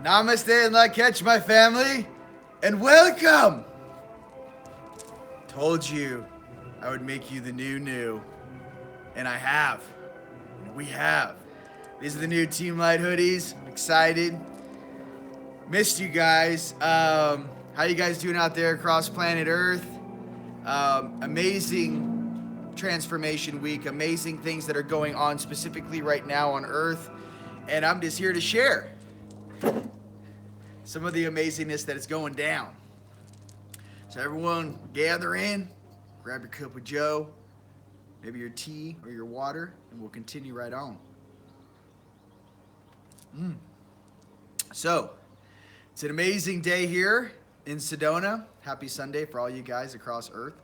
Namaste and la catch, my family, and welcome! Told you I would make you the new, and I have. We have. These are the new Team Light hoodies. I'm excited. Missed you guys. How you guys doing out there across planet Earth? Amazing transformation week. Amazing things that are going on specifically right now on Earth. And I'm just here to share some of the amazingness that is going down. So everyone gather in, grab your cup of joe, maybe your tea or your water, and we'll continue right on. So, it's an amazing day here in Sedona. Happy Sunday for all you guys across Earth.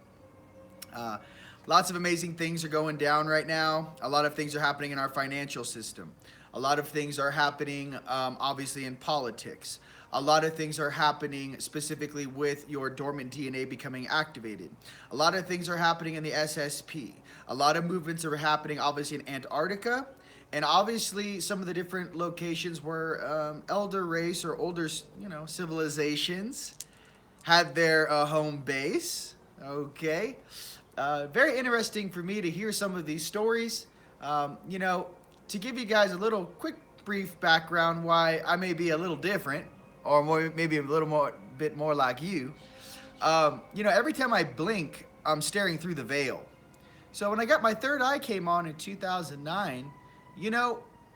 Lots of amazing things are going down right now. A lot of things are happening in our financial system. A lot of things are happening, obviously, in politics. A lot of things are happening specifically with your dormant DNA becoming activated. A lot of things are happening in the SSP. A lot of movements are happening, obviously, in Antarctica. And obviously, some of the different locations where elder race or older, civilizations had their home base. Okay. Very interesting for me to hear some of these stories. To give you guys a little quick, brief background why I may be a little different, or maybe a little bit more like you. Every time I blink, I'm staring through the veil. So when I got my third eye came on in 2009,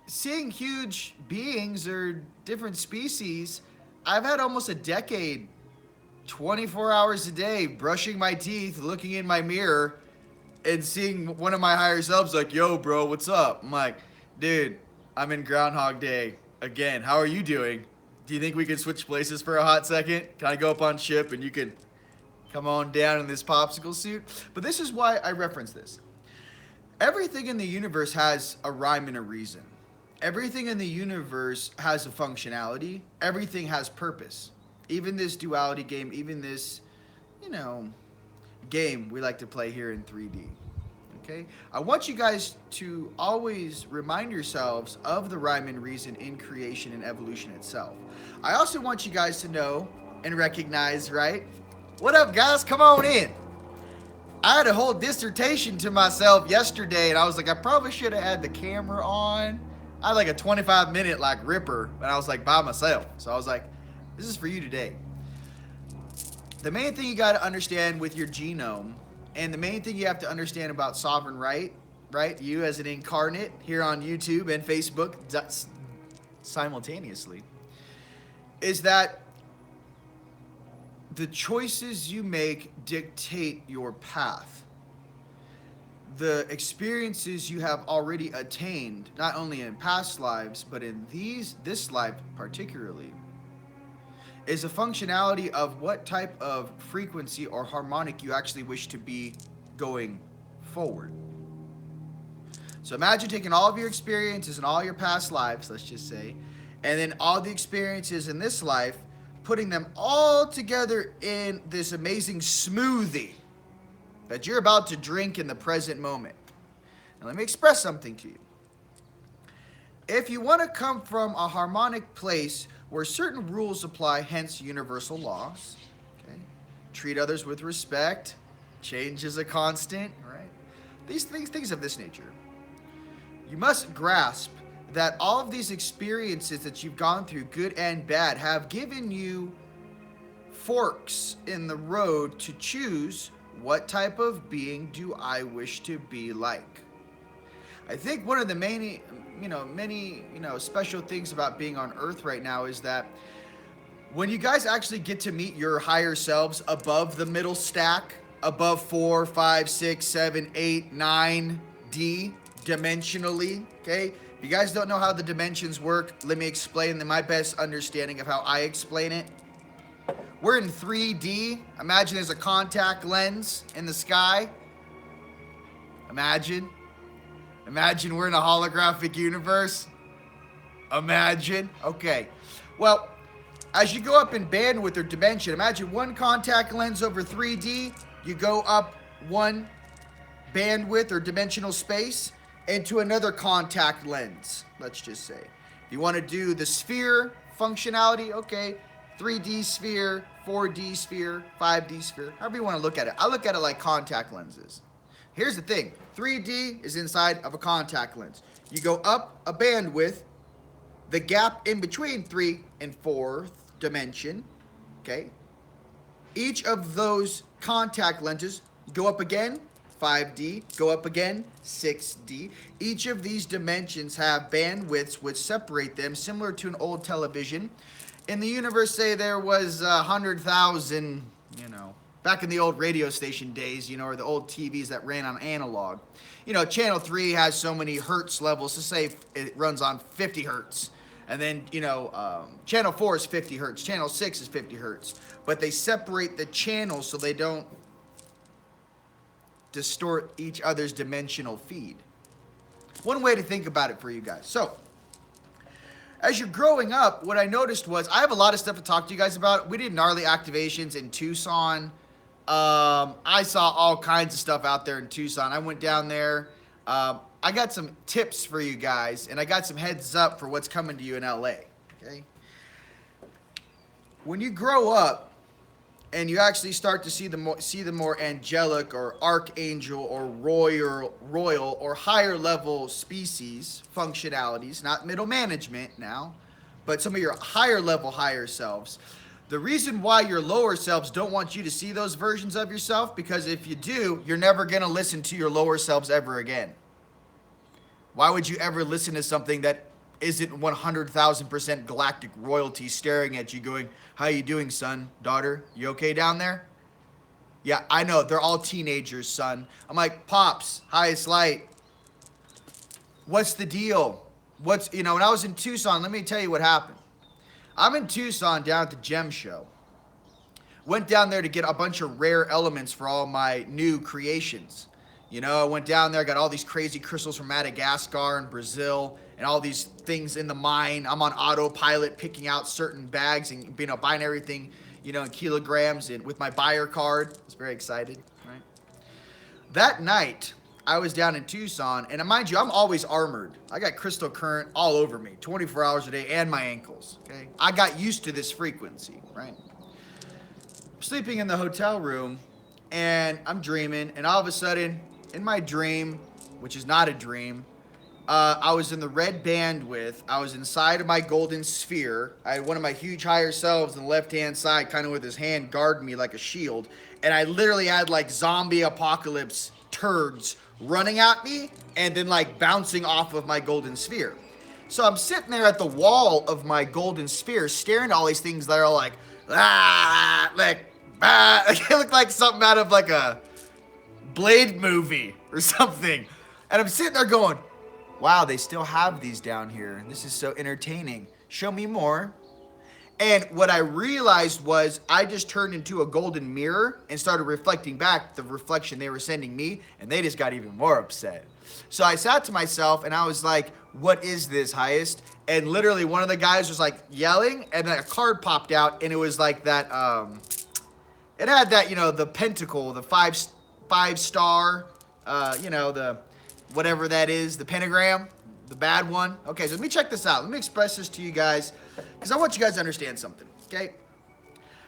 seeing huge beings or different species, I've had almost a decade, 24 hours a day, brushing my teeth, looking in my mirror, and seeing one of my higher selves like, yo, bro, what's up? I'm like, dude, I'm in Groundhog Day again. How are you doing? Do you think we can switch places for a hot second? Can I go up on ship and you can come on down in this popsicle suit? But this is why I reference this. Everything in the universe has a rhyme and a reason. Everything in the universe has a functionality. Everything has purpose. Even this duality game, even this, game we like to play here in 3D. Okay? I want you guys to always remind yourselves of the rhyme and reason in creation and evolution itself. I also want you guys to know and recognize, right? What up, guys? Come on in. I had a whole dissertation to myself yesterday, and I was like, I probably should have had the camera on. I had like a 25-minute ripper, and I was like by myself. So I was like, this is for you today. The main thing you got to understand with your genome, and the main thing you have to understand about sovereign right, you as an incarnate here on YouTube and Facebook simultaneously, is that the choices you make dictate your path. The experiences you have already attained, not only in past lives, but in this life particularly, is a functionality of what type of frequency or harmonic you actually wish to be going forward. So imagine taking all of your experiences in all your past lives, let's just say, and then all the experiences in this life, putting them all together in this amazing smoothie that you're about to drink in the present moment. Now let me express something to you. If you want to come from a harmonic place where certain rules apply, hence universal laws, okay? Treat others with respect, change is a constant, right? These things of this nature. You must grasp that all of these experiences that you've gone through, good and bad, have given you forks in the road to choose what type of being do I wish to be like. I think one of the many special things about being on Earth right now is that when you guys actually get to meet your higher selves above the middle stack, above 4, 5, 6, 7, 8, 9D dimensionally, okay? If you guys don't know how the dimensions work, let me explain my best understanding of how I explain it. We're in 3D. Imagine there's a contact lens in the sky. Imagine we're in a holographic universe. Imagine. Okay. Well, as you go up in bandwidth or dimension, imagine one contact lens over 3D. You go up one bandwidth or dimensional space into another contact lens, let's just say. If You want to do the sphere functionality? Okay, 3D sphere, 4D sphere, 5D sphere, however you want to look at it. I look at it like contact lenses. Here's the thing, 3D is inside of a contact lens. You go up a bandwidth, the gap in between 3 and 4th dimension, okay? Each of those contact lenses go up again, 5D, go up again, 6D. Each of these dimensions have bandwidths which separate them, similar to an old television. In the universe, say there was 100,000, back in the old radio station days, or the old TVs that ran on analog. Channel 3 has so many hertz levels, so say it runs on 50 hertz. And then, channel 4 is 50 hertz, channel 6 is 50 hertz. But they separate the channels so they don't distort each other's dimensional feed. One way to think about it for you guys. So, as you're growing up, what I noticed was, I have a lot of stuff to talk to you guys about. We did gnarly activations in Tucson. I saw all kinds of stuff out there in Tucson. I went down there. I got some tips for you guys, and I got some heads up for what's coming to you in LA, okay? When you grow up and you actually start to see the more angelic or archangel or royal or higher level species functionalities, not middle management now, but some of your higher selves, the reason why your lower selves don't want you to see those versions of yourself, because if you do, you're never going to listen to your lower selves ever again. Why would you ever listen to something that isn't 100,000% galactic royalty staring at you going, how you doing, son, daughter? You okay down there? Yeah, I know. They're all teenagers, son. I'm like, Pops, highest light. What's the deal? When I was in Tucson, let me tell you what happened. I'm in Tucson down at the Gem Show. Went down there to get a bunch of rare elements for all my new creations. I went down there, got all these crazy crystals from Madagascar and Brazil, and all these things in the mine. I'm on autopilot picking out certain bags and buying everything, in kilograms and with my buyer card. I was very excited, right? That night, I was down in Tucson, and mind you, I'm always armored. I got crystal current all over me, 24 hours a day, and my ankles, okay? I got used to this frequency, right? I'm sleeping in the hotel room, and I'm dreaming, and all of a sudden, in my dream, which is not a dream, I was in the red bandwidth. I was inside of my golden sphere. I had one of my huge higher selves on the left-hand side, kind of with his hand guarding me like a shield. And I literally had like zombie apocalypse turds running at me and then like bouncing off of my golden sphere. So I'm sitting there at the wall of my golden sphere staring at all these things that are like, like it looked like something out of like a Blade movie or something. And I'm sitting there going, wow, they still have these down here. This is so entertaining. Show me more. And what I realized was I just turned into a golden mirror and started reflecting back the reflection they were sending me, and they just got even more upset. So I sat to myself and I was like, what is this, highest? And literally one of the guys was like yelling, and then a card popped out, and it was like that, it had that, the pentacle, the five star, the whatever that is, the pentagram, the bad one. Okay, so let me check this out. Let me express this to you guys, because I want you guys to understand something, okay?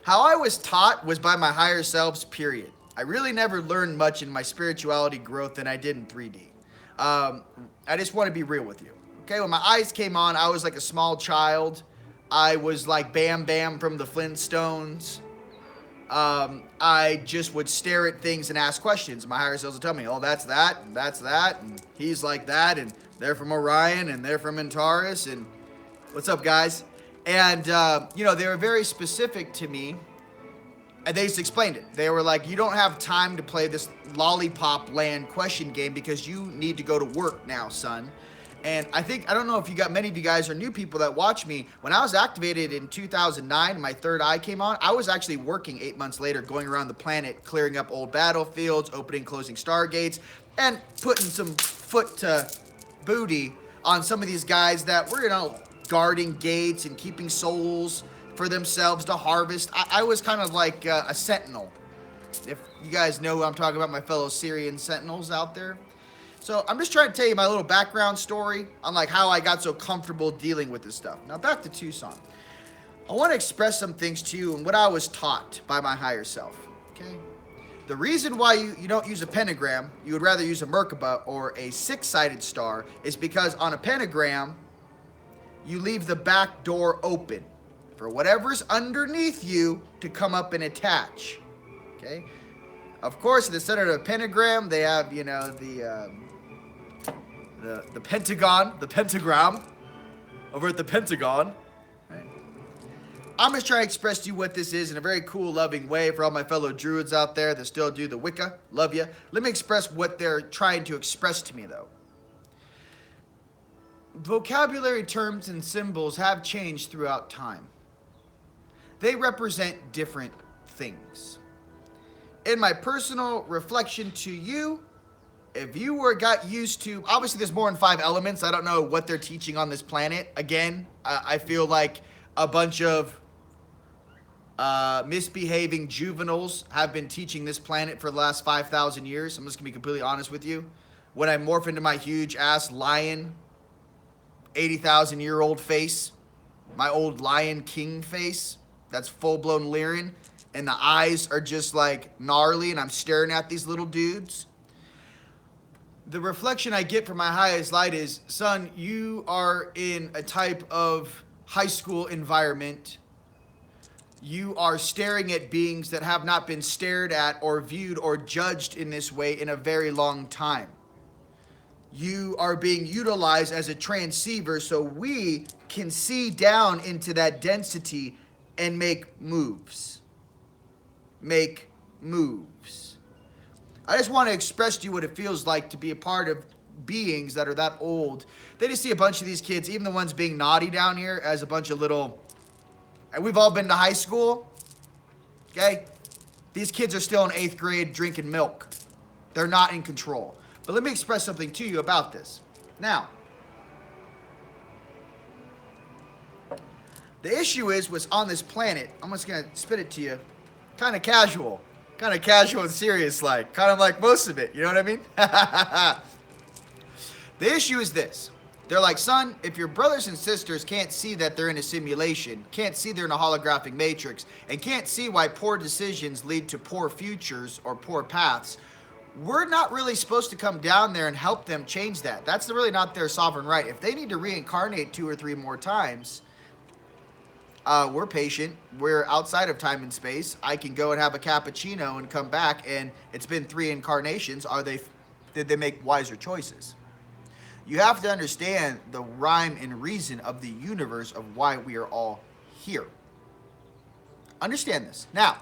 How I was taught was by my higher selves, period. I really never learned much in my spirituality growth than I did in 3D. I just want to be real with you, okay? When my eyes came on, I was like a small child. I was like Bam Bam from the Flintstones. I just would stare at things and ask questions. My higher selves would tell me, oh, that's that, and that's that, and he's like that, and they're from Orion, and they're from Antares, and what's up, guys? And, they were very specific to me, and they just explained it. They were like, you don't have time to play this lollipop land question game because you need to go to work now, son. And I don't know if many of you guys are new people that watch me. When I was activated in 2009, my third eye came on, I was actually working 8 months later, going around the planet, clearing up old battlefields, opening, closing stargates, and putting some foot to booty on some of these guys that were, guarding gates and keeping souls for themselves to harvest. I was kind of like a sentinel. If you guys know who I'm talking about, my fellow Syrian sentinels out there. So I'm just trying to tell you my little background story on like how I got so comfortable dealing with this stuff. Now back to Tucson. I want to express some things to you and what I was taught by my higher self. Okay. The reason why you don't use a pentagram, you would rather use a Merkaba or a six-sided star, is because on a pentagram, you leave the back door open for whatever's underneath you to come up and attach. Okay. Of course, in the center of the pentagram, they have, you know, the pentagon, the pentagram, over at the Pentagon. Right? I'm just trying to express to you what this is in a very cool, loving way for all my fellow druids out there that still do the Wicca. Love you. Let me express what they're trying to express to me, though. Vocabulary terms and symbols have changed throughout time. They represent different things. In my personal reflection to you, if you got used to, obviously there's more than 5 elements. I don't know what they're teaching on this planet. Again, I feel like a bunch of misbehaving juveniles have been teaching this planet for the last 5,000 years. I'm just gonna be completely honest with you. When I morph into my huge ass lion, 80,000-year-old face, my old Lion King face, that's full-blown Lyran, and the eyes are just like gnarly, and I'm staring at these little dudes. The reflection I get from my highest light is, son, you are in a type of high school environment. You are staring at beings that have not been stared at or viewed or judged in this way in a very long time. You are being utilized as a transceiver so we can see down into that density and make moves. Make moves. I just want to express to you what it feels like to be a part of beings that are that old. They just see a bunch of these kids, even the ones being naughty down here, as a bunch of little, and we've all been to high school, okay? These kids are still in 8th grade drinking milk. They're not in control. But let me express something to you about this. Now, the issue is, what's on this planet, I'm just going to spit it to you, kind of casual and serious, like, kind of like most of it, you know what I mean? The issue is this. They're like, son, if your brothers and sisters can't see that they're in a simulation, can't see they're in a holographic matrix, and can't see why poor decisions lead to poor futures or poor paths, we're not really supposed to come down there and help them change that. That's really not their sovereign right. If they need to reincarnate 2 or 3 more times, we're patient. We're outside of time and space. I can go and have a cappuccino and come back, and it's been 3 incarnations. Did they make wiser choices? You have to understand the rhyme and reason of the universe of why we are all here. Understand this. Now,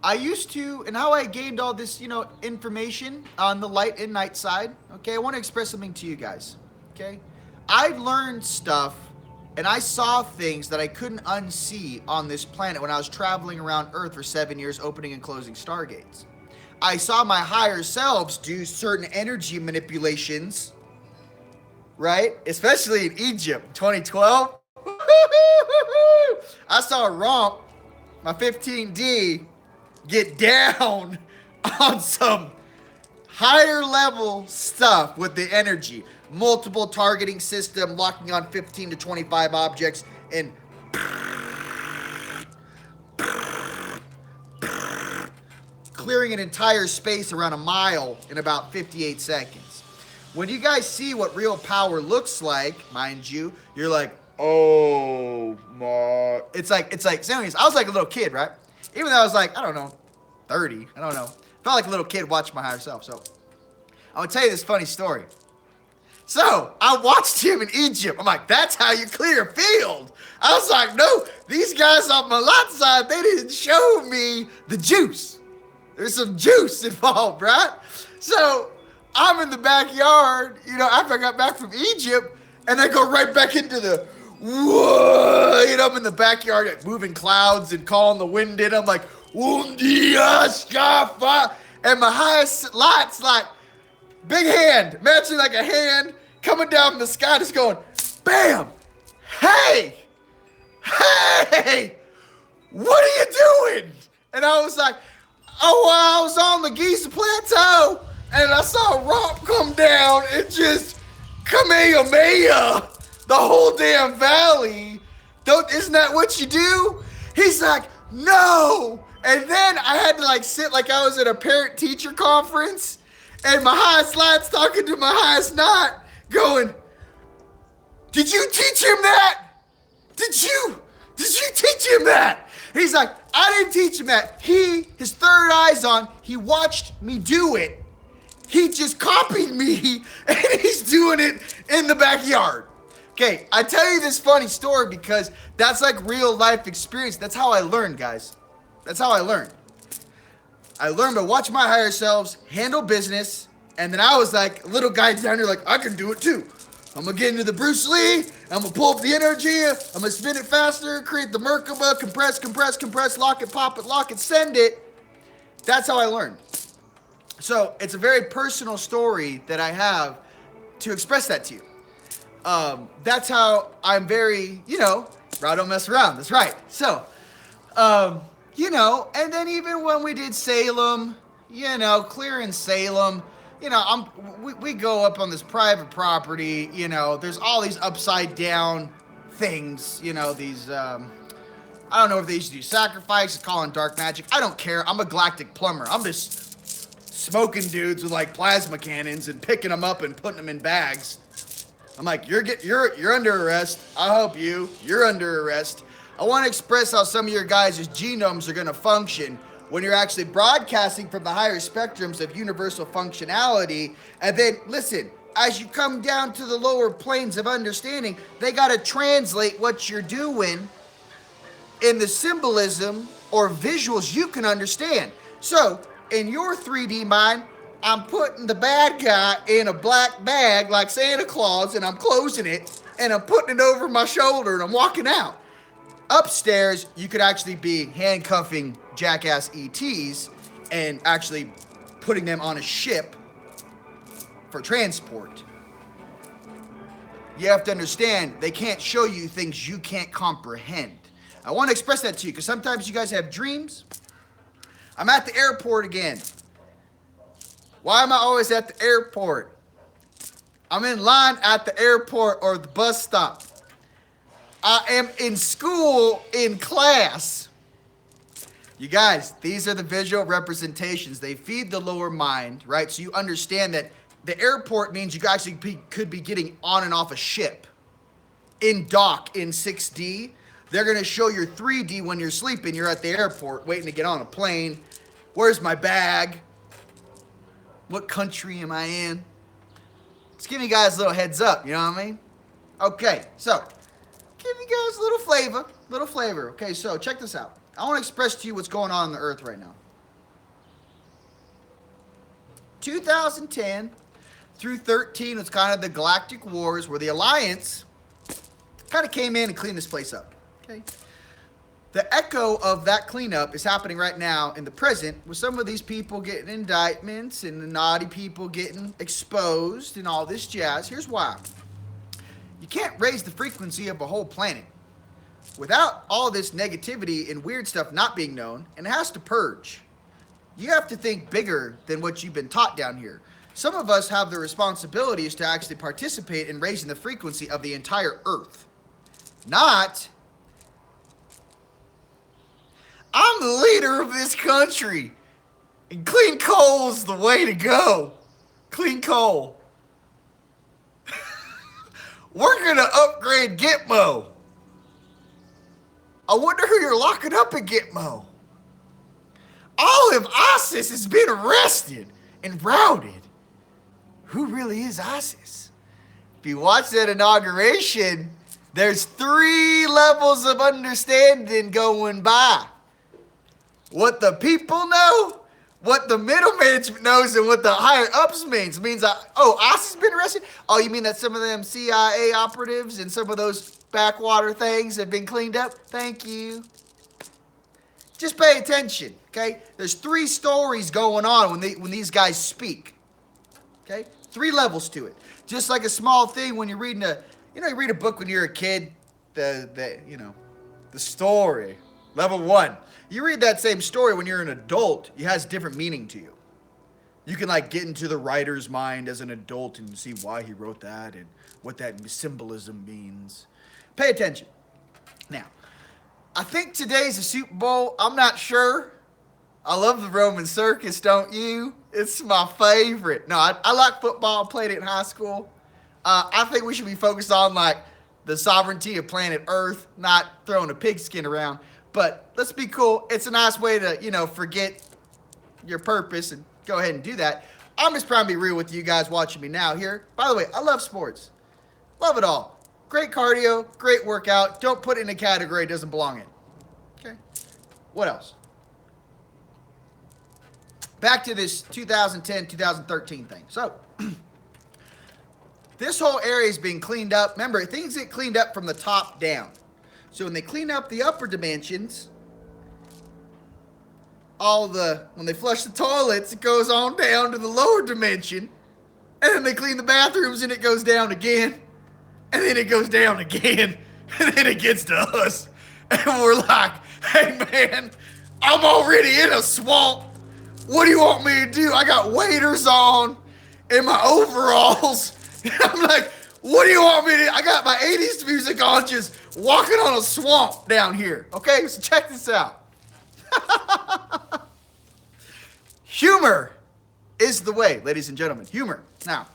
I used to, and how I gained all this, information on the light and night side, okay, I want to express something to you guys, okay? I learned stuff, and I saw things that I couldn't unsee on this planet when I was traveling around Earth for 7 years, opening and closing stargates. I saw my higher selves do certain energy manipulations, right? Especially in Egypt, 2012. I saw Romp, my 15D, get down on some higher level stuff with the energy. Multiple targeting system, locking on 15 to 25 objects, and clearing an entire space around a mile in about 58 seconds. When you guys see what real power looks like, mind you, you're like, oh my. It's like, so anyways, I was like a little kid, right? Even though I was like, I don't know, 30, I don't know. Felt like a little kid watching my higher self. So I'm gonna tell you this funny story. So I watched him in Egypt. I'm like, that's how you clear a field. I was like, no, these guys on my lot side, they didn't show me the juice. There's some juice involved, right? So I'm in the backyard, after I got back from Egypt, and I go right back into the, whoa, I'm in the backyard, like, moving clouds and calling the wind in. I'm like, and my highest light's like, big hand, imagine like a hand coming down from the sky, just going, bam, hey, what are you doing? And I was like, oh, I was on the Giza Plateau, and I saw Romp come down and just Kamehameha the whole damn valley. Isn't that what you do? He's like, no. And then I had to like sit like I was at a parent teacher conference, and my highest lad's talking to my highest knot, going, did you teach him that? Did you teach him that? He's like, I didn't teach him that. His third eye's on, he watched me do it. He just copied me, and he's doing it in the backyard. Okay, I tell you this funny story because that's like real life experience. That's how I learned, guys. That's how I learned. I learned by watching my higher selves handle business, and then I was like, little guy down here like, I can do it too. I'm gonna get into the Bruce Lee, I'm gonna pull up the energy, I'm gonna spin it faster, create the Merkaba, compress, lock it, pop it, lock it, send it. That's how I learned. So it's a very personal story that I have to express that to you. That's how I'm very, I don't mess around. That's right. So, and then even when we did Salem, clearing Salem, we go up on this private property, there's all these upside down things, these, I don't know if they used to do sacrifices, calling dark magic. I don't care. I'm a galactic plumber. I'm just smoking dudes with like plasma cannons and picking them up and putting them in bags. I'm like, you're under arrest. I hope you're under arrest. I want to express how some of your guys' genomes are going to function when you're actually broadcasting from the higher spectrums of universal functionality. And then, listen, as you come down to the lower planes of understanding, they got to translate what you're doing in the symbolism or visuals you can understand. So, in your 3D mind, I'm putting the bad guy in a black bag like Santa Claus, and I'm closing it, and I'm putting it over my shoulder, and I'm walking out. Upstairs, you could actually be handcuffing jackass ETs and actually putting them on a ship for transport. You have to understand, they can't show you things you can't comprehend. I want to express that to you, because sometimes you guys have dreams. I'm at the airport again. Why am I always at the airport? I'm in line at the airport or the bus stop. I am in school in class. You guys, these are the visual representations. They feed the lower mind, right? So you understand that the airport means you actually could be getting on and off a ship. In dock, in 6D, they're going to show your 3D when you're sleeping. You're at the airport waiting to get on a plane. Where's my bag? What country am I in? Just giving you guys a little heads up, you know what I mean? Okay, so, give you guys a little flavor. Okay, so check this out. I want to express to you what's going on the Earth right now. 2010 through 13 was kind of the galactic wars where the Alliance kind of came in and cleaned this place up. Okay. The echo of that cleanup is happening right now in the present with some of these people getting indictments and the naughty people getting exposed and all this jazz. Here's why. You can't raise the frequency of a whole planet without all this negativity and weird stuff not being known, and it has to purge. You have to think bigger than what you've been taught down here. Some of us have the responsibilities to actually participate in raising the frequency of the entire Earth. Not, I'm the leader of this country, and clean coal's the way to go. Clean coal. We're going to upgrade Gitmo. I wonder who you're locking up at Gitmo. All of ISIS has been arrested and routed. Who really is ISIS? If you watch that inauguration, there's 3 levels of understanding going by. What the people know, what the middle management knows, and what the higher ups means. Means, ISIS has been arrested? Oh, you mean that some of them CIA operatives and some of those backwater things have been cleaned up? Thank you. Just pay attention, okay? There's 3 stories going on when these guys speak, okay? 3 levels to it. Just like a small thing when you're reading you read a book when you're a kid, the story, level 1. You read that same story when you're an adult, it has different meaning to you. You can like get into the writer's mind as an adult and see why he wrote that and what that symbolism means. Pay attention. Now, I think today's a Super Bowl. I'm not sure. I love the Roman circus, don't you? It's my favorite. No, I like football. I played it in high school. I think we should be focused on like the sovereignty of planet Earth, not throwing a pigskin around. But let's be cool. It's a nice way to, forget your purpose and go ahead and do that. I'm just trying to be real with you guys watching me now here. By the way, I love sports. Love it all. Great cardio, great workout. Don't put it in a category it doesn't belong in. Okay. What else? Back to this 2010, 2013 thing. So, this whole area is being cleaned up. Remember, things get cleaned up from the top down. So when they clean up the upper dimensions, when they flush the toilets, it goes on down to the lower dimension. And then they clean the bathrooms and it goes down again. And then it goes down again. And then it gets to us. And we're like, hey man, I'm already in a swamp. What do you want me to do? I got waders on and my overalls. And I'm like, what do you want me to do? I got my 80s music on, just walking on a swamp down here. Okay, so check this out. Humor is the way, ladies and gentlemen. Humor. Now,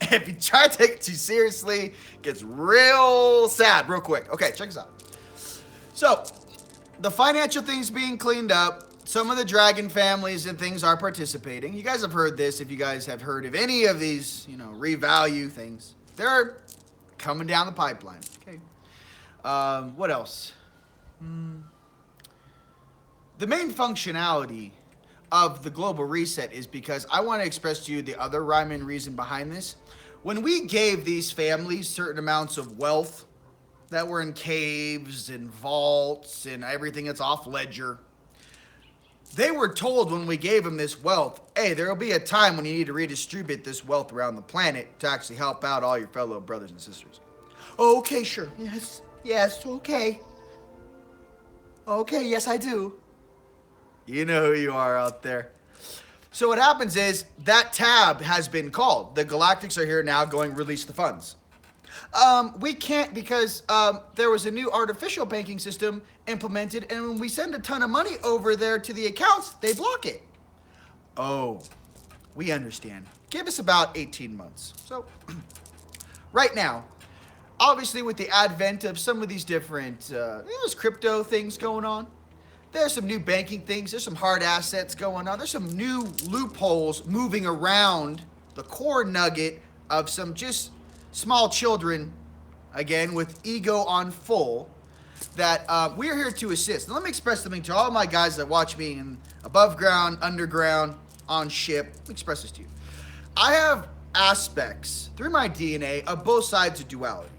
if you try to take it too seriously, it gets real sad real quick. Okay, check this out. So, the financial things being cleaned up. Some of the dragon families and things are participating. You guys have heard this. If you guys have heard of any of these, revalue things, they're coming down the pipeline. Okay. What else? The main functionality of the global reset is because I want to express to you the other rhyme and reason behind this. When we gave these families certain amounts of wealth that were in caves and vaults and everything that's off ledger, they were told when we gave them this wealth, hey, there will be a time when you need to redistribute this wealth around the planet to actually help out all your fellow brothers and sisters. Okay, sure. Yes, okay. Okay, yes, I do. You know who you are out there. So what happens is that tab has been called. The Galactics are here now going, release the funds. We can't because there was a new artificial banking system implemented, and when we send a ton of money over there to the accounts, they block it. Oh, we understand. Give us about 18 months. So, right now, obviously with the advent of some of these different there's crypto things going on. There's some new banking things. There's some hard assets going on. There's some new loopholes moving around the core nugget of some just small children, again, with ego on full, that we're here to assist. Now, let me express something to all my guys that watch me in above ground, underground, on ship. Let me express this to you. I have aspects through my DNA of both sides of duality,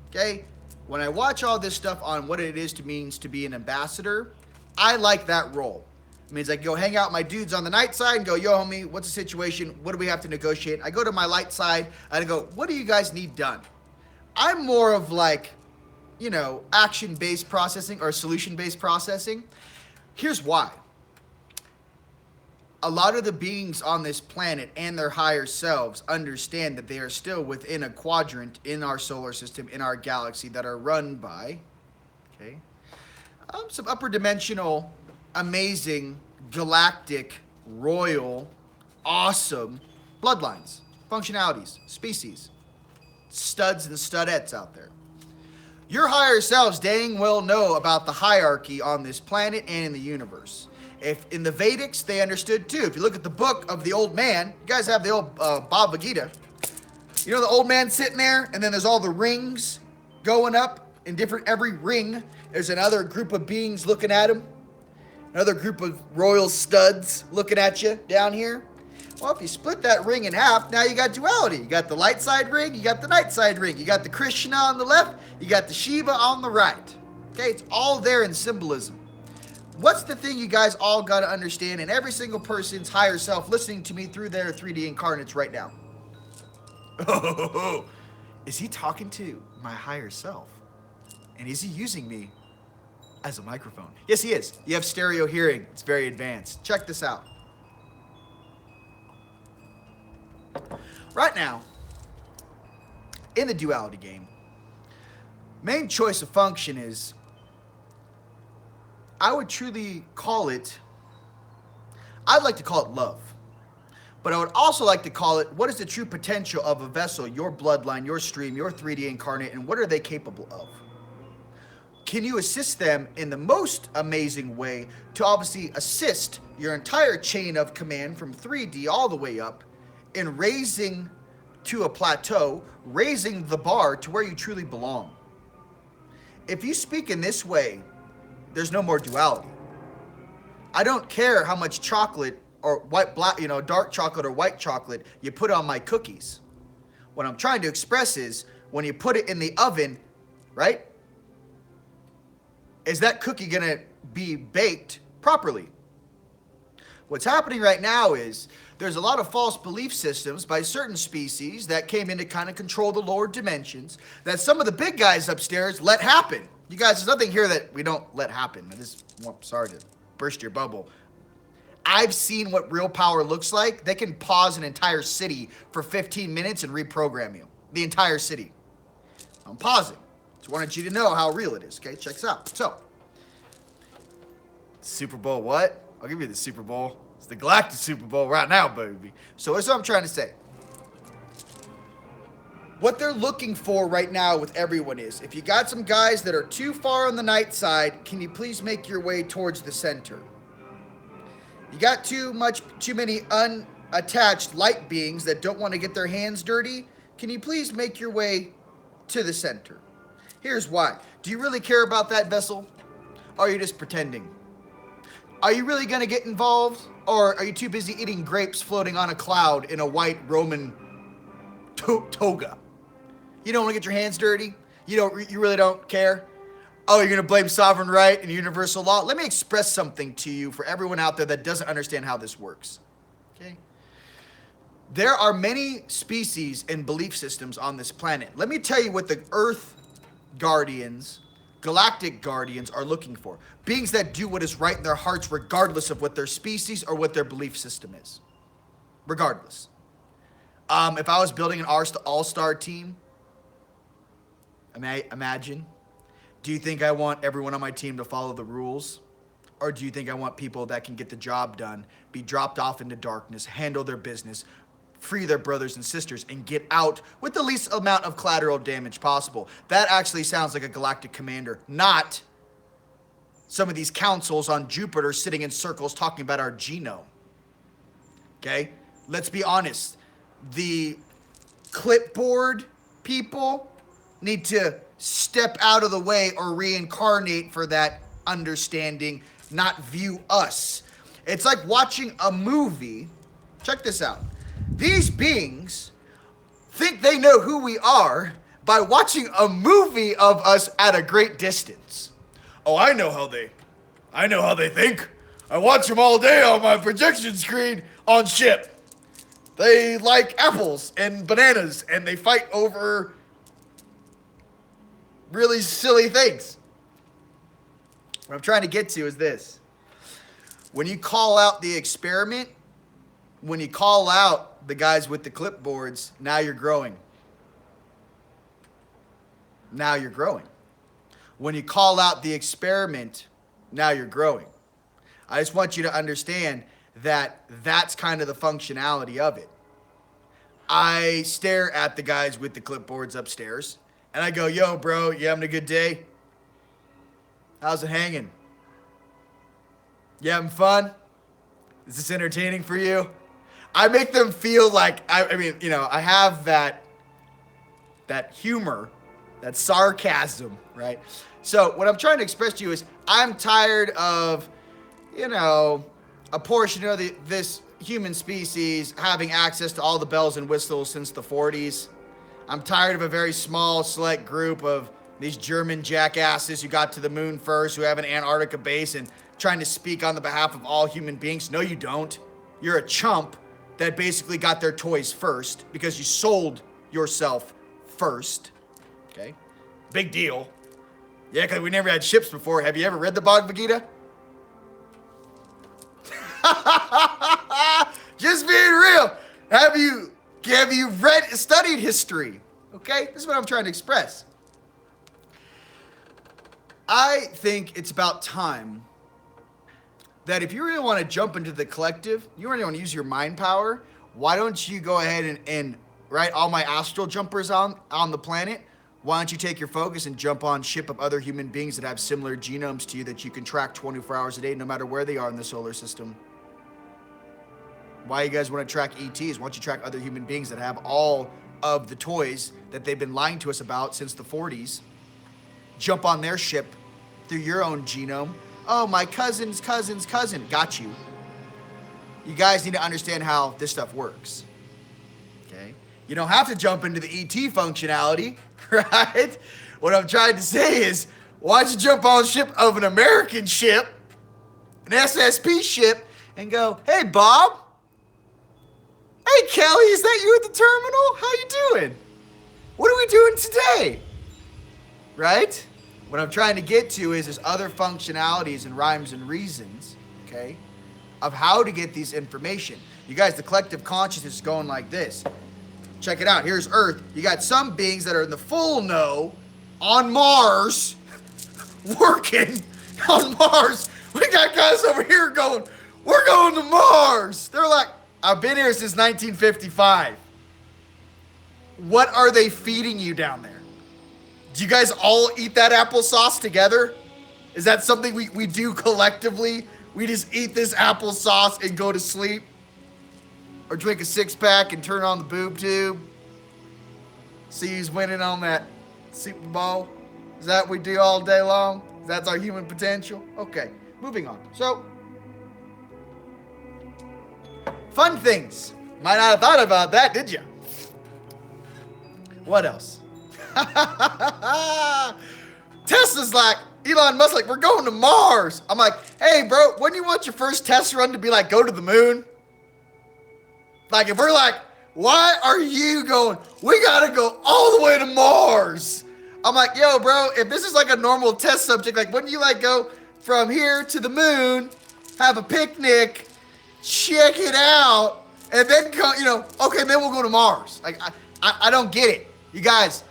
okay? When I watch all this stuff on what it means to be an ambassador, I like that role. It means I go hang out with my dudes on the night side and go, yo, homie, what's the situation? What do we have to negotiate? I go to my light side and I go, what do you guys need done? I'm more of like, action-based processing or solution-based processing. Here's why. A lot of the beings on this planet and their higher selves understand that they are still within a quadrant in our solar system, in our galaxy, that are run by, some upper dimensional, amazing, galactic, royal, awesome bloodlines, functionalities, species, studs and studettes out there. Your higher selves dang well know about the hierarchy on this planet and in the universe. If in the Vedics, they understood too. If you look at the book of the old man, you guys have the old Bhagavad Gita. You know the old man sitting there, and then there's all the rings going up in every ring. There's another group of beings looking at him. Another group of royal studs looking at you down here. Well, if you split that ring in half, now you got duality. You got the light side ring, you got the night side ring. You got the Krishna on the left, you got the Shiva on the right. Okay, it's all there in symbolism. What's the thing you guys all got to understand, and every single person's higher self listening to me through their 3D incarnates right now? Oh, is he talking to my higher self? And is he using me as a microphone? Yes, he is. You have stereo hearing. It's very advanced. Check this out. right now, in the duality game, main choice of function is, I would truly call it, I'd like to call it love. But I would also like to call it, what is the true potential of a vessel, your bloodline, your stream, your 3D incarnate, and what are they capable of? Can you assist them in the most amazing way to obviously assist your entire chain of command from 3D all the way up in raising to a plateau, raising the bar to where you truly belong? If you speak in this way, there's no more duality. I don't care how much chocolate or dark chocolate or white chocolate you put on my cookies. What I'm trying to express is, when you put it in the oven, right? Is that cookie gonna be baked properly? What's happening right now is there's a lot of false belief systems by certain species that came in to kind of control the lower dimensions that some of the big guys upstairs let happen. You guys, there's nothing here that we don't let happen. Sorry to burst your bubble. I've seen what real power looks like. They can pause an entire city for 15 minutes and reprogram you. The entire city. I'm pausing. Just wanted you to know how real it is. Okay, check this out. So, Super Bowl what? I'll give you the Super Bowl. It's the Galactic Super Bowl right now, baby. So that's what I'm trying to say. What they're looking for right now with everyone is, if you got some guys that are too far on the night side, can you please make your way towards the center? You got too many unattached light beings that don't want to get their hands dirty, can you please make your way to the center? Here's why. Do you really care about that vessel? Or are you just pretending? Are you really going to get involved? Or are you too busy eating grapes floating on a cloud in a white Roman toga? You don't want to get your hands dirty? You really don't care? Oh, you're going to blame sovereign right and universal law? Let me express something to you for everyone out there that doesn't understand how this works. Okay? There are many species and belief systems on this planet. Let me tell you what the Earth Guardians, Galactic Guardians are looking for. Beings that do what is right in their hearts regardless of what their species or what their belief system is. Regardless. If I was building an all-star team, imagine, do you think I want everyone on my team to follow the rules? Or do you think I want people that can get the job done, be dropped off into darkness, handle their business, free their brothers and sisters, and get out with the least amount of collateral damage possible? That actually sounds like a galactic commander, not some of these councils on Jupiter sitting in circles talking about our genome. Okay? Let's be honest. The clipboard people need to step out of the way or reincarnate for that understanding, not view us. It's like watching a movie. Check this out. These beings think they know who we are by watching a movie of us at a great distance. Oh, I know how they think. I watch them all day on my projection screen on ship. They like apples and bananas, and they fight over really silly things. What I'm trying to get to is this. When you call out the experiment, when you call out the guys with the clipboards, now you're growing. Now you're growing. When you call out the experiment, now you're growing. I just want you to understand that that's kind of the functionality of it. I stare at the guys with the clipboards upstairs, and I go, yo, bro, you having a good day? How's it hanging? You having fun? Is this entertaining for you? I make them feel like, I have that humor, that sarcasm, right? So what I'm trying to express to you is I'm tired of, a portion of this human species having access to all the bells and whistles since the 40s. I'm tired of a very small, select group of these German jackasses who got to the moon first, who have an Antarctica base and trying to speak on the behalf of all human beings. No, you don't. You're a chump that basically got their toys first because you sold yourself first. Okay? Big deal. Yeah, because we never had ships before. Have you ever read the Bhagavad Gita? Just being real. Have you studied history? Okay, this is what I'm trying to express. I think it's about time that if you really want to jump into the collective, you really want to use your mind power, why don't you go ahead and right, all my astral jumpers on the planet, why don't you take your focus and jump on ship of other human beings that have similar genomes to you that you can track 24 hours a day no matter where they are in the solar system? Why you guys want to track ETs? Why don't you track other human beings that have all of the toys that they've been lying to us about since the 40s? Jump on their ship through your own genome. Oh, my cousin's cousin's cousin. Got you. You guys need to understand how this stuff works. Okay? You don't have to jump into the ET functionality, right? What I'm trying to say is, why don't you jump on the ship of an American ship, an SSP ship, and go, hey, Bob. Hey, Kelly, is that you at the terminal? How you doing? What are we doing today? Right? What I'm trying to get to is there's other functionalities and rhymes and reasons, okay, of how to get these information. You guys, the collective consciousness is going like this. Check it out. Here's Earth. You got some beings that are in the full know on Mars, working on Mars. We got guys over here going, we're going to Mars. They're like, I've been here since 1955. What are they feeding you down there? Do you guys all eat that applesauce together? Is that something we do collectively? We just eat this applesauce and go to sleep? Or drink a six-pack and turn on the boob tube? See who's winning on that Super Bowl? Is that what we do all day long? That's our human potential? Okay, moving on. So, fun things. Might not have thought about that, did you? What else? Tesla's like, Elon Musk like, we're going to Mars. I'm like, hey, bro, wouldn't you want your first test run to be like, go to the moon? Like, if we're like, why are you going? We got to go all the way to Mars. I'm like, yo, bro, if this is like a normal test subject, like, wouldn't you like go from here to the moon, have a picnic, check it out, and then go, you know, okay, then we'll go to Mars. Like, I don't get it. You guys,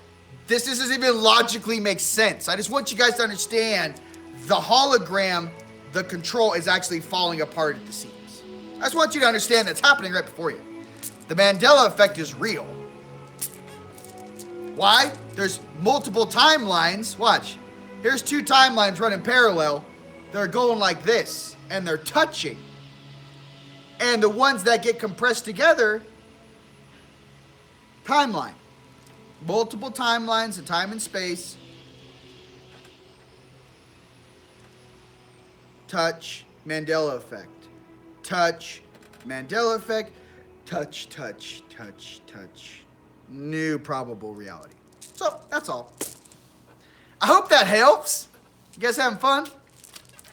this doesn't even logically make sense. I just want you guys to understand the hologram, the control is actually falling apart at the seams. I just want you to understand that's happening right before you. The Mandela effect is real. Why? There's multiple timelines. Watch. Here's two timelines running parallel. They're going like this, and they're touching. And the ones that get compressed together, timeline. Multiple timelines in time and space. Touch, Mandela effect. Touch, Mandela effect. Touch, touch, touch, touch. New probable reality. So, that's all. I hope that helps. You guys having fun?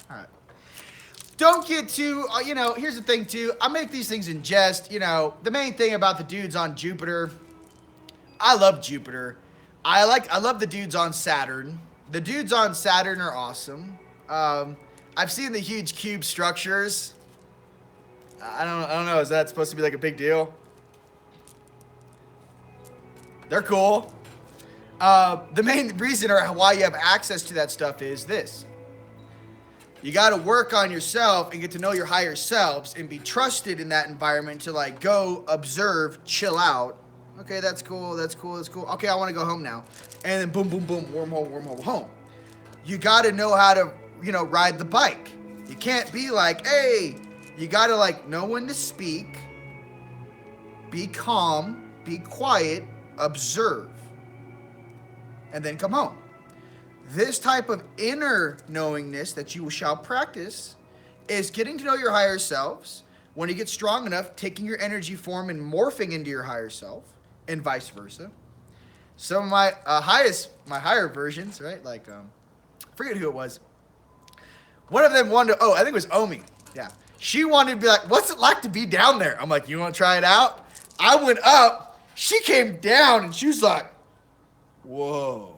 All right. Don't get too, here's the thing too. I make these things in jest. The main thing about the dudes on Jupiter, I love Jupiter. I love the dudes on Saturn. The dudes on Saturn are awesome. I've seen the huge cube structures. I don't know. Is that supposed to be like a big deal? They're cool. The main reason or why you have access to that stuff is this. You got to work on yourself and get to know your higher selves and be trusted in that environment to like go observe, chill out. Okay, that's cool. That's cool. That's cool. Okay, I want to go home now. And then boom, boom, boom, wormhole, home. You got to know how to, ride the bike. You can't be like, hey, you got to like know when to speak, be calm, be quiet, observe, and then come home. This type of inner knowingness that you shall practice is getting to know your higher selves. When you get strong enough, taking your energy form and morphing into your higher self, and vice versa. Some of my higher versions, right? Like, I forget who it was. One of them wanted to, I think it was Omi. Yeah. She wanted to be like, what's it like to be down there? I'm like, you want to try it out? I went up. She came down, and she was like, whoa.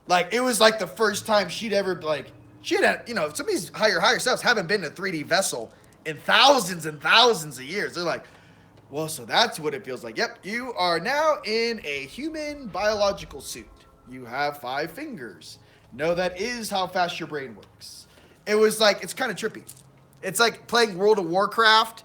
Like, it was like the first time she'd ever, like, she had, some of these higher selves haven't been in a 3D vessel in thousands and thousands of years. They're like, Well, so that's what it feels like. Yep, you are now in a human biological suit. You have 5 fingers. No, that is how fast your brain works. It was like, it's kind of trippy. It's like playing World of Warcraft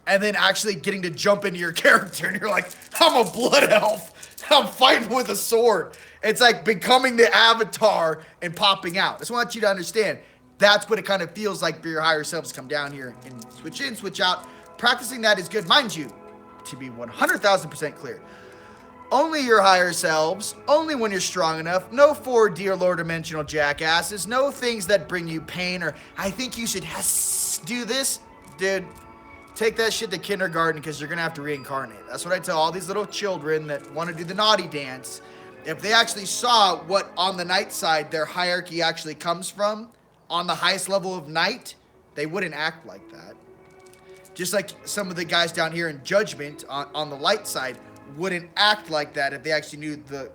and then actually getting to jump into your character and you're like, I'm a blood elf. I'm fighting with a sword. It's like becoming the avatar and popping out. I just want you to understand that's what it kind of feels like for your higher selves to come down here and switch in, switch out. Practicing that is good. Mind you, to be 100,000% clear, only your higher selves, only when you're strong enough, no 4D or lower dimensional jackasses, no things that bring you pain or I think you should do this. Dude, take that shit to kindergarten because you're going to have to reincarnate. That's what I tell all these little children that want to do the naughty dance. If they actually saw what on the night side their hierarchy actually comes from, on the highest level of night, they wouldn't act like that. Just like some of the guys down here in Judgment on the light side wouldn't act like that if they actually knew the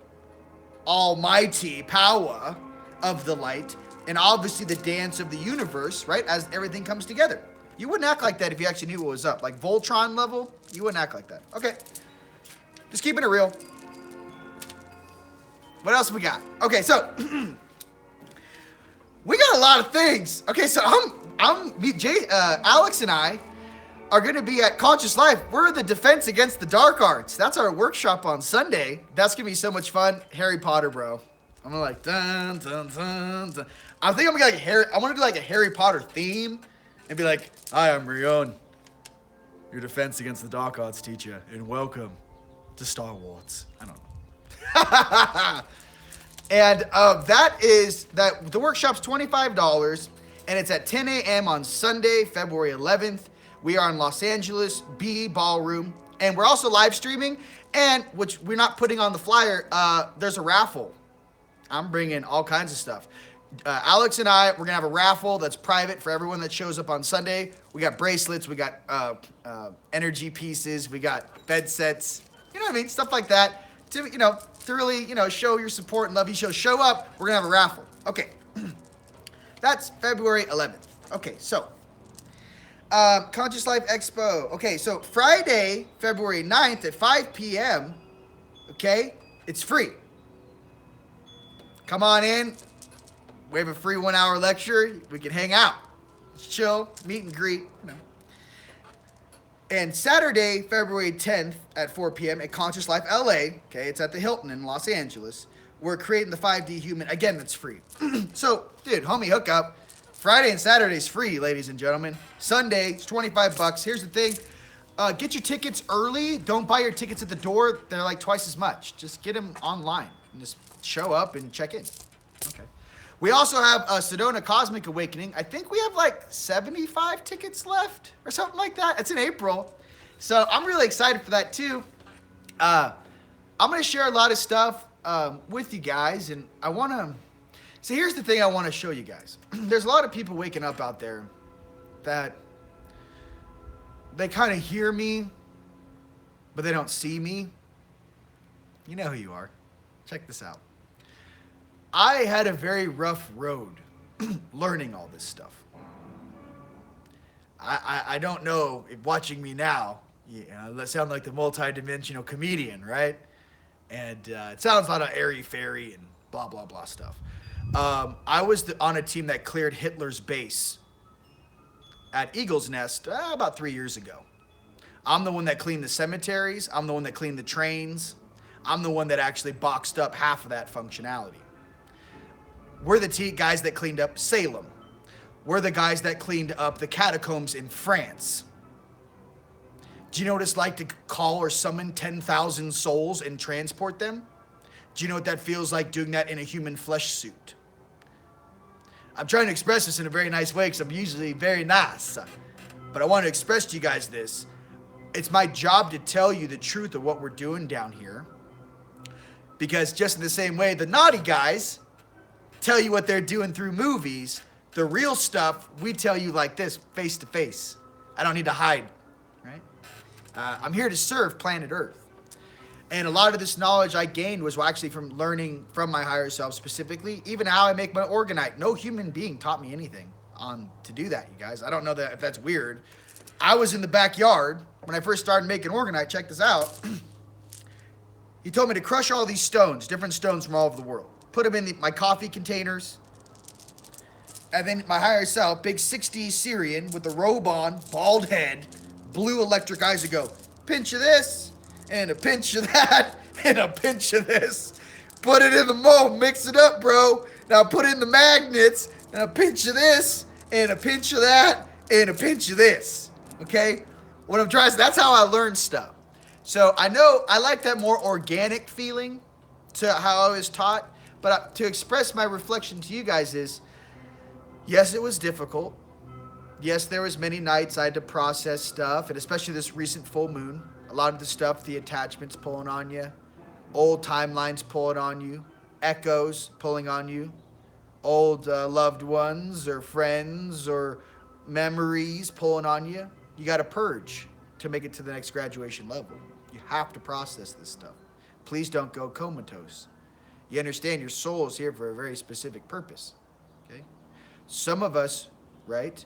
almighty power of the light and obviously the dance of the universe, right? As everything comes together. You wouldn't act like that if you actually knew what was up. Like Voltron level, you wouldn't act like that. Okay. Just keeping it real. What else we got? Okay, so we got a lot of things. Okay, so Alex and I are going to be at Conscious Life. We're the Defense Against the Dark Arts. That's our workshop on Sunday. That's going to be so much fun. Harry Potter, bro. I'm gonna like dun dun dun dun. I think I'm gonna like I want to do like a Harry Potter theme and be like, "Hi, I'm Rion, your Defense Against the Dark Arts teacher, and welcome to Star Wars." I don't know. And the workshop's $25, and it's at 10 a.m. on Sunday, February 11th. We are in Los Angeles, B Ballroom, and we're also live streaming, and which we're not putting on the flyer, there's a raffle. I'm bringing all kinds of stuff. Alex and I, we're going to have a raffle that's private for everyone that shows up on Sunday. We got bracelets, we got energy pieces, we got bed sets, you know what I mean? Stuff like that to, to really, show your support and love you. Show up, we're going to have a raffle. Okay. That's February 11th. Okay, so Conscious Life Expo. Okay, so Friday, February 9th at 5 p.m., okay, it's free. Come on in. We have a free 1-hour lecture. We can hang out. Just chill, meet and greet, And Saturday, February 10th at 4 p.m. at Conscious Life LA, okay, it's at the Hilton in Los Angeles. We're creating the 5D human. Again, that's free. So, dude, homie, hook up. Friday and Saturday is free, ladies and gentlemen. Sunday, it's $25. Here's the thing. Get your tickets early. Don't buy your tickets at the door. They're like twice as much. Just get them online and just show up and check in. Okay. We also have a Sedona Cosmic Awakening. I think we have like 75 tickets left or something like that. It's in April. So I'm really excited for that too. I'm going to share a lot of stuff with you guys. And I want to... So here's the thing I want to show you guys. There's a lot of people waking up out there that they kind of hear me, but they don't see me. You know who you are. Check this out. I had a very rough road learning all this stuff. I don't know if watching me now, that sounds like the multi-dimensional comedian, right? And it sounds a lot of airy-fairy and blah, blah, blah stuff. I was on a team that cleared Hitler's base at Eagle's Nest about 3 years ago. I'm the one that cleaned the cemeteries. I'm the one that cleaned the trains. I'm the one that actually boxed up half of that functionality. We're the guys that cleaned up Salem. We're the guys that cleaned up the catacombs in France. Do you know what it's like to call or summon 10,000 souls and transport them? Do you know what that feels like doing that in a human flesh suit? I'm trying to express this in a very nice way because I'm usually very nice. But I want to express to you guys this. It's my job to tell you the truth of what we're doing down here. Because just in the same way the naughty guys tell you what they're doing through movies, the real stuff we tell you like this, face to face. I don't need to hide, right? I'm here to serve planet Earth. And a lot of this knowledge I gained was actually from learning from my higher self specifically, even how I make my orgonite. No human being taught me anything on to do that, you guys. I don't know if that's weird. I was in the backyard when I first started making Orgonite, check this out. He told me to crush all these stones, different stones from all over the world. Put them in my coffee containers. And then my higher self, big 60s Syrian with a robe on, bald head, blue electric eyes would go, pinch of this, and a pinch of that, and a pinch of this. Put it in the mold, mix it up, bro. Now put in the magnets, and a pinch of this, and a pinch of that, and a pinch of this. Okay? What I'm trying to say, that's how I learn stuff. So I know I like that more organic feeling to how I was taught, but to express my reflection to you guys is, yes, it was difficult. Yes, there was many nights I had to process stuff, and especially this recent full moon. A lot of the stuff, the attachments pulling on you, old timelines pulling on you, echoes pulling on you, old loved ones or friends or memories pulling on you. You got to purge to make it to the next graduation level. You have to process this stuff. Please don't go comatose. You understand your soul is here for a very specific purpose. Okay? Some of us, right,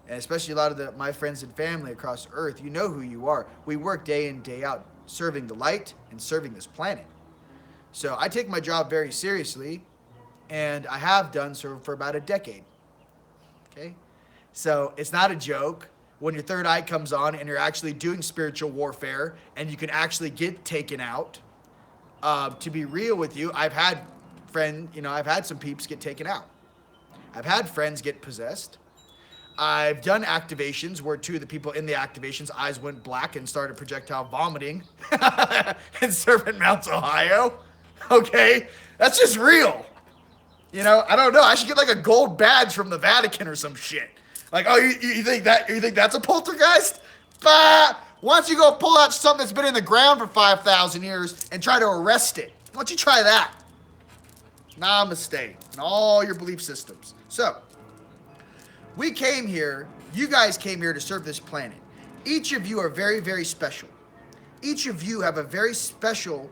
and especially a lot of my friends and family across Earth, you know who you are. We work day in, day out, serving the light and serving this planet. So I take my job very seriously, and I have done so for about a decade. Okay? So it's not a joke when your third eye comes on and you're actually doing spiritual warfare and you can actually get taken out. To be real with you, I've had some peeps get taken out. I've had friends get possessed. I've done activations where two of the people in the activations' eyes went black and started projectile vomiting in Serpent Mount, Ohio. Okay? That's just real. You know, I don't know. I should get like a gold badge from the Vatican or some shit. Like, oh, you think that's a poltergeist? Bah! Why don't you go pull out something that's been in the ground for 5,000 years and try to arrest it? Why don't you try that? Namaste. And all your belief systems. So, we came here, you guys came here to serve this planet. Each of you are very, very special. Each of you have a very special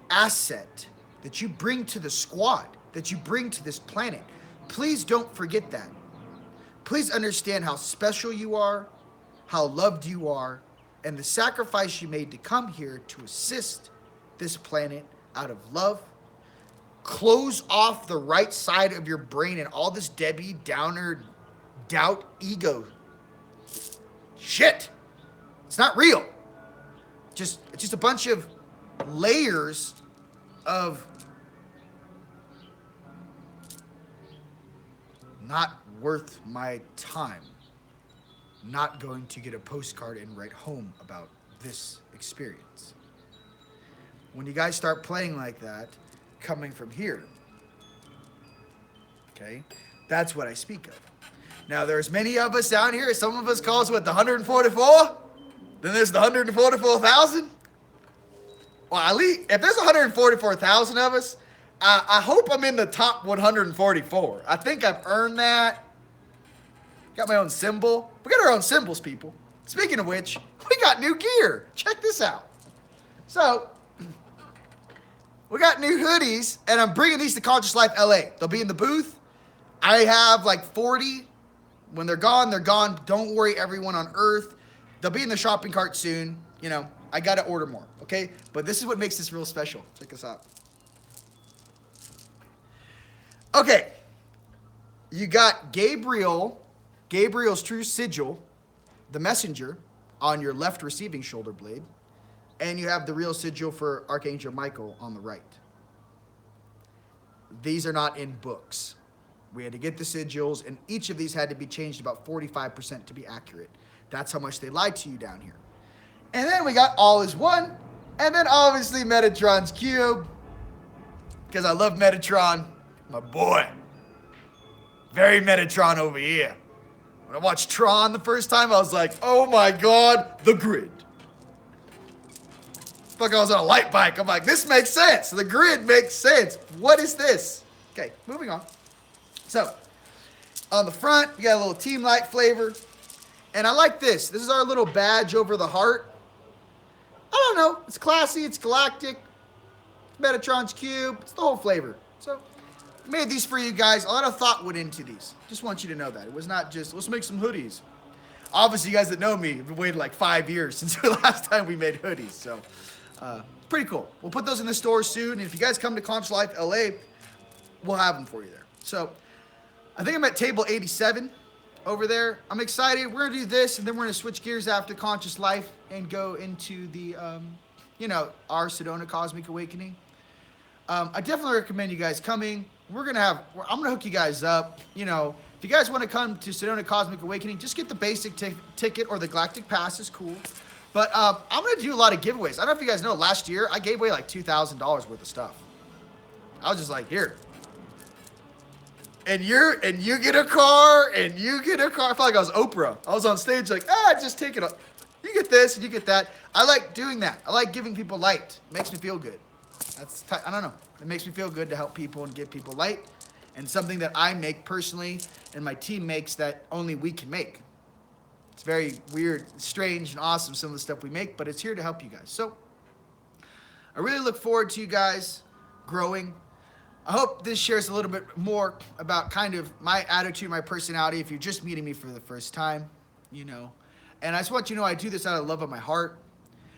asset that you bring to the squad, that you bring to this planet. Please don't forget that. Please understand how special you are, how loved you are, and the sacrifice you made to come here to assist this planet out of love. Close off the right side of your brain and all this Debbie Downer doubt ego shit. It's not real. It's just a bunch of layers of not worth my time. Not going to get a postcard and write home about this experience. When you guys start playing like that, coming from here, okay, that's what I speak of. Now, there's many of us down here. Some of us call us, what, the 144? Then there's the 144,000? Well, at least, if there's 144,000 of us, I hope I'm in the top 144. I think I've earned that. Got my own symbol. We got our own symbols, people. Speaking of which, we got new gear. Check this out. So, we got new hoodies, and I'm bringing these to Conscious Life LA. They'll be in the booth. I have like 40. When they're gone, they're gone. Don't worry, everyone on Earth. They'll be in the shopping cart soon. You know, I got to order more, okay? But this is what makes this real special. Check this out. Okay. You got Gabriel's true sigil, the messenger, on your left receiving shoulder blade. And you have the real sigil for Archangel Michael on the right. These are not in books. We had to get the sigils, and each of these had to be changed about 45% to be accurate. That's how much they lied to you down here. And then we got All Is One, and then obviously Metatron's Cube, because I love Metatron, my boy. Very Metatron over here. When I watched Tron the first time, I was like, oh my God, the grid. Fuck, I was on a light bike. I'm like, this makes sense. The grid makes sense. What is this? Okay, moving on. So, on the front, you got a little Team Light flavor. And I like this. This is our little badge over the heart. I don't know. It's classy. It's galactic. Metatron's Cube. It's the whole flavor. So, made these for you guys. A lot of thought went into these. Just want you to know that. It was not just, let's make some hoodies. obviously, you guys that know me have been waiting like 5 years since the last time we made hoodies. So, pretty cool. We'll put those in the store soon. And if you guys come to Conch Life LA, we'll have them for you there. So, I think I'm at table 87 over there. I'm excited. We're going to do this, and then we're going to switch gears after Conscious Life and go into the, our Sedona Cosmic Awakening. I definitely recommend you guys coming. I'm going to hook you guys up. You know, if you guys want to come to Sedona Cosmic Awakening, just get the basic ticket or the Galactic Pass is cool. But I'm going to do a lot of giveaways. I don't know if you guys know, last year I gave away like $2,000 worth of stuff. I was just like, here. And you get a car, and you get a car. I felt like I was Oprah. I was on stage like, just take it. You get this, and you get that. I like doing that. I like giving people light. It makes me feel good. I don't know. It makes me feel good to help people and give people light, and something that I make personally and my team makes that only we can make. It's very weird, strange, and awesome, some of the stuff we make, but it's here to help you guys. So I really look forward to you guys growing. I hope this shares a little bit more about kind of my attitude, my personality, if you're just meeting me for the first time, you know. And I just want you to know I do this out of love of my heart.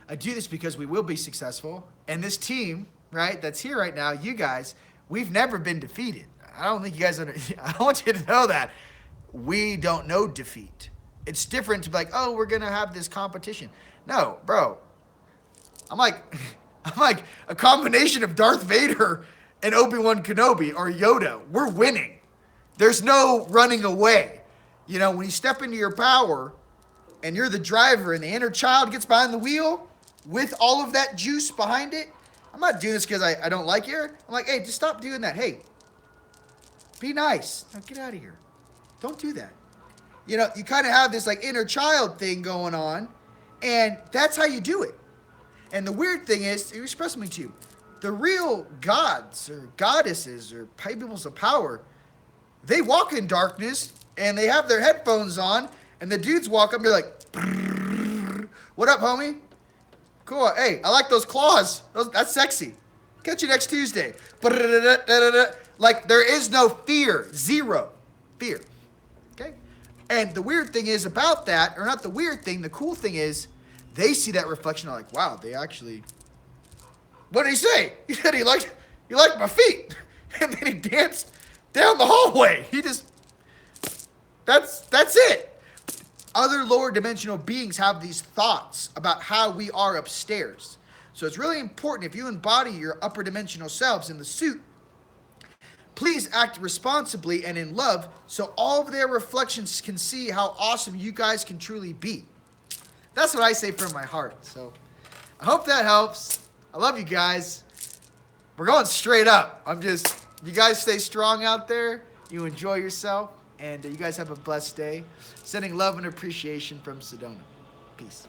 I do this because we will be successful. And this team, right, that's here right now, you guys, we've never been defeated. I don't think you guys I want you to know that. We don't know defeat. It's different to be like, oh, we're going to have this competition. No, bro. I'm like a combination of Darth Vader and Obi-Wan Kenobi or Yoda. We're winning. There's no running away. You know, when you step into your power and you're the driver and the inner child gets behind the wheel with all of that juice behind it, I'm not doing this because I don't like you. I'm like, hey, just stop doing that. Hey, be nice. Now get out of here. Don't do that. You know, you kind of have this like inner child thing going on, and that's how you do it. And the weird thing is, it expressed me to you, the real gods or goddesses or peoples of power, they walk in darkness and they have their headphones on, and the dudes walk up and be like, what up, homie? Cool. Hey, I like those claws. That's sexy. Catch you next Tuesday. Like, there is no fear. Zero fear. Okay? And the weird thing is about that, or not the weird thing, the cool thing is, they see that reflection, they're like, wow, they actually... What did he say? He said he liked my feet. And then he danced down the hallway. That's it. Other lower dimensional beings have these thoughts about how we are upstairs. So it's really important, if you embody your upper dimensional selves in the suit, please act responsibly and in love so all of their reflections can see how awesome you guys can truly be. That's what I say from my heart. So I hope that helps. I love you guys. We're going straight up. You guys stay strong out there. You enjoy yourself. And you guys have a blessed day. Sending love and appreciation from Sedona. Peace.